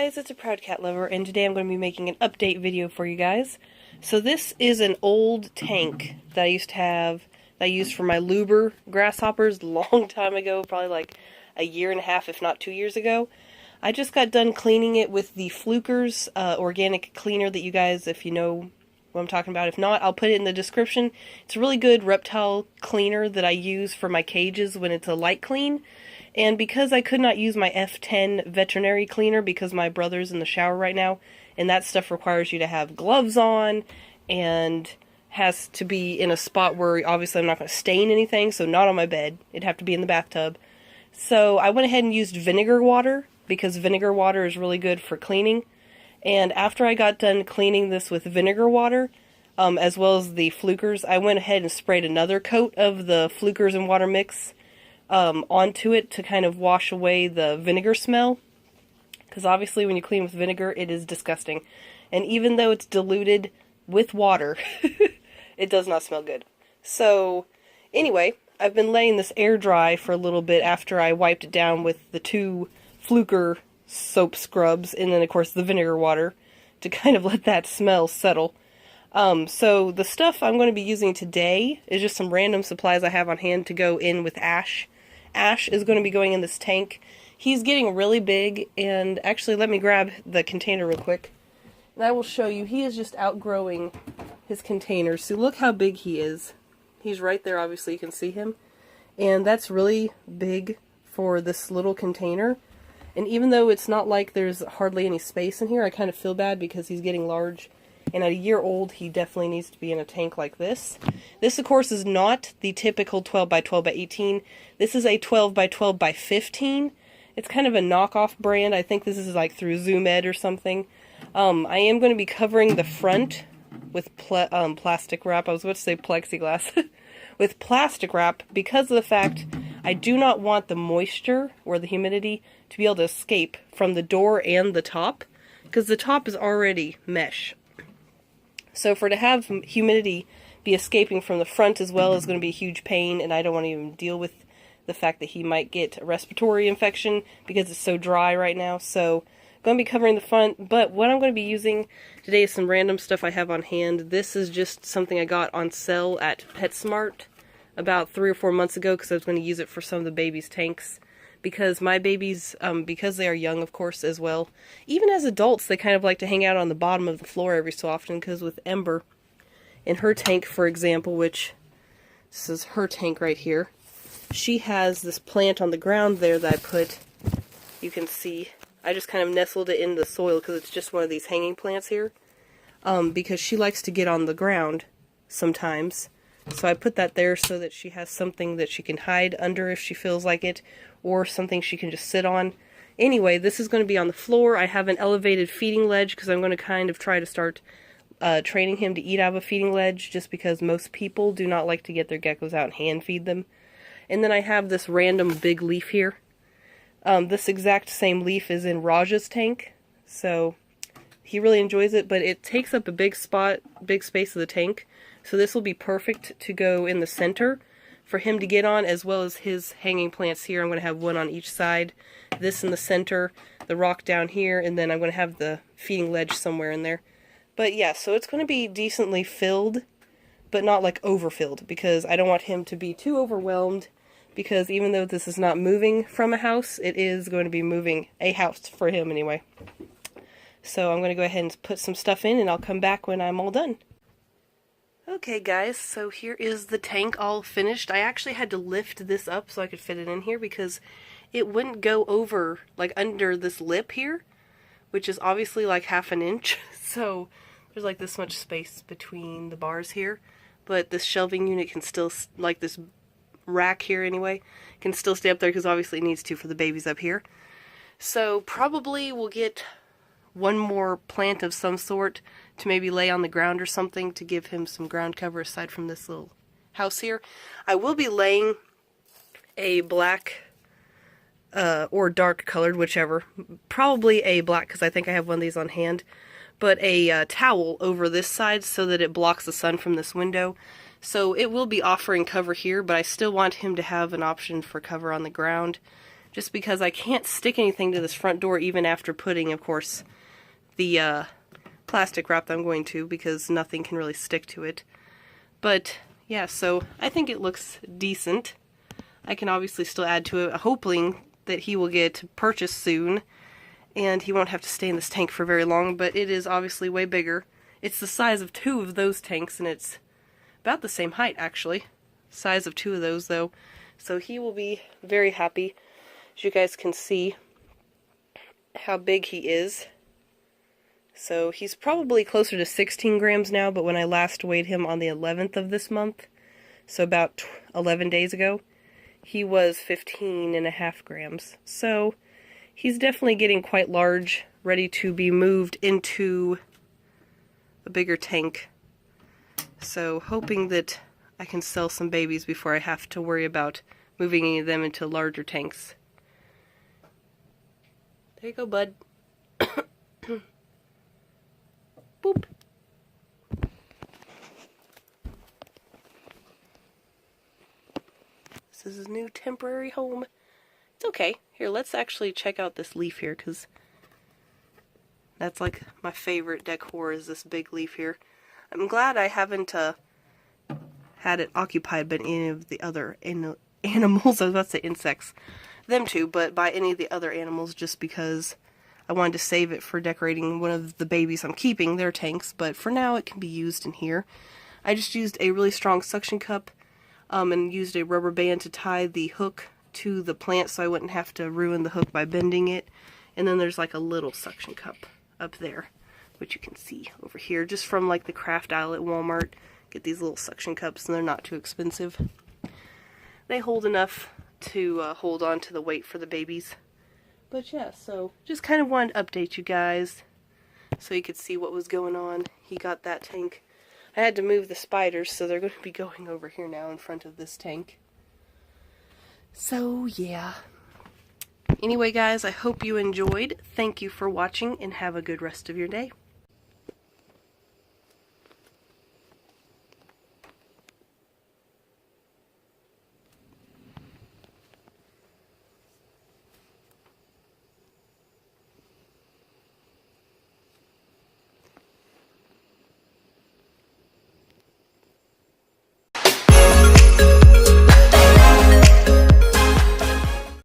guys, it's a Proud Cat Lover, and today I'm going to be making an update video for you guys. So this is an old tank that I used to have, that I used for my Luber grasshoppers a long time ago, probably like a year and a half, if not 2 years ago. I just got done cleaning it with the Flukers organic cleaner that you guys, if you know what I'm talking about. If not, I'll put it in the description. It's a really good reptile cleaner that I use for my cages when it's a light clean. And because I could not use my F10 veterinary cleaner because my brother's in the shower right now, and that stuff requires you to have gloves on, and has to be in a spot where obviously I'm not going to stain anything, so not on my bed. It'd have to be in the bathtub. So I went ahead and used vinegar water, because vinegar water is really good for cleaning. And after I got done cleaning this with vinegar water, as well as the Flukers, I went ahead and sprayed another coat of the Flukers and water mix onto it to kind of wash away the vinegar smell, because obviously when you clean with vinegar it is disgusting, and even though it's diluted with water it does not smell good. So anyway, I've been letting this air dry for a little bit after I wiped it down with the 2 Fluker soap scrubs and then of course the vinegar water to kind of let that smell settle. So the stuff I'm going to be using today is just some random supplies I have on hand to go in with Ash. Ash is going to be going in this tank. He's getting really big, and actually let me grab the container real quick, and I will show you. He is just outgrowing his container. So look how big he is. He's right there, obviously you can see him, and that's really big for this little container. And even though it's not like there's hardly any space in here, I kind of feel bad because he's getting large. And at a year old, he definitely needs to be in a tank like this. This, of course, is not the typical 12 by 12 by 18. This is a 12 by 12 by 15. It's kind of a knockoff brand. I think this is like through Zoom Ed or something. I am going to be covering the front with plastic wrap. I was about to say plexiglass. With plastic wrap, because of the fact I do not want the moisture or the humidity to be able to escape from the door and the top, because the top is already mesh. So to have humidity be escaping from the front as well is going to be a huge pain, and I don't want to even deal with the fact that he might get a respiratory infection because it's so dry right now. So I'm going to be covering the front, but what I'm going to be using today is some random stuff I have on hand. This is just something I got on sale at PetSmart about 3 or 4 months ago because I was going to use it for some of the babies' tanks. Because my babies, because they are young, of course, as well, even as adults, they kind of like to hang out on the bottom of the floor every so often, because with Ember, in her tank, for example, which, this is her tank right here, she has this plant on the ground there that I put, you can see, I just kind of nestled it in the soil, because it's just one of these hanging plants here, because she likes to get on the ground sometimes. So I put that there so that she has something that she can hide under if she feels like it, or something she can just sit on. Anyway, this is going to be on the floor. I have an elevated feeding ledge because I'm going to kind of try to start training him to eat out of a feeding ledge, just because most people do not like to get their geckos out and hand feed them. And then I have this random big leaf here. This exact same leaf is in Raja's tank, so he really enjoys it, but it takes up a big space of the tank. So this will be perfect to go in the center for him to get on, as well as his hanging plants here. I'm going to have one on each side, this in the center, the rock down here, and then I'm going to have the feeding ledge somewhere in there. But yeah, so it's going to be decently filled, but not like overfilled, because I don't want him to be too overwhelmed, because even though this is not moving from a house, it is going to be moving a house for him anyway. So I'm going to go ahead and put some stuff in, and I'll come back when I'm all done. Okay guys, so here is the tank all finished. I actually had to lift this up so I could fit it in here because it wouldn't go over, like under this lip here, which is obviously like half an inch. So there's like this much space between the bars here, but this shelving unit can still, like this rack here anyway, can still stay up there because obviously it needs to for the babies up here. So probably we'll get one more plant of some sort to maybe lay on the ground or something to give him some ground cover aside from this little house here. I will be laying a black or dark colored, whichever, probably a black because I think I have one of these on hand, but a towel over this side so that it blocks the sun from this window. So it will be offering cover here, but I still want him to have an option for cover on the ground. just because I can't stick anything to this front door even after putting, of course, the plastic wrap that I'm going to, because nothing can really stick to it. But yeah, so I think it looks decent. I can obviously still add to it, hoping that he will get purchased soon and he won't have to stay in this tank for very long, but it is obviously way bigger. It's the size of 2 of those tanks, and it's about the same height, actually. Size of 2 of those, though. So he will be very happy. As you guys can see how big he is. So he's probably closer to 16 grams now, but when I last weighed him on the 11th of this month, so about 11 days ago, he was 15.5 grams. So he's definitely getting quite large, ready to be moved into a bigger tank. So hoping that I can sell some babies before I have to worry about moving any of them into larger tanks. There you go, bud. Boop. This is his new temporary home. It's okay. Here, let's actually check out this leaf here, because that's like my favorite decor is this big leaf here. I'm glad I haven't had it occupied by any of the other animals. I was about to say insects. Them too, but by any of the other animals, just because I wanted to save it for decorating one of the babies I'm keeping, their tanks, but for now it can be used in here. I just used a really strong suction cup and used a rubber band to tie the hook to the plant so I wouldn't have to ruin the hook by bending it. And then there's like a little suction cup up there, which you can see over here, just from like the craft aisle at Walmart. Get these little suction cups, and they're not too expensive. They hold enough to hold on to the weight for the babies. But yeah, so just kind of wanted to update you guys so you could see what was going on. He got that tank. I had to move the spiders, so they're going to be going over here now in front of this tank. So yeah. Anyway guys, I hope you enjoyed. Thank you for watching and have a good rest of your day.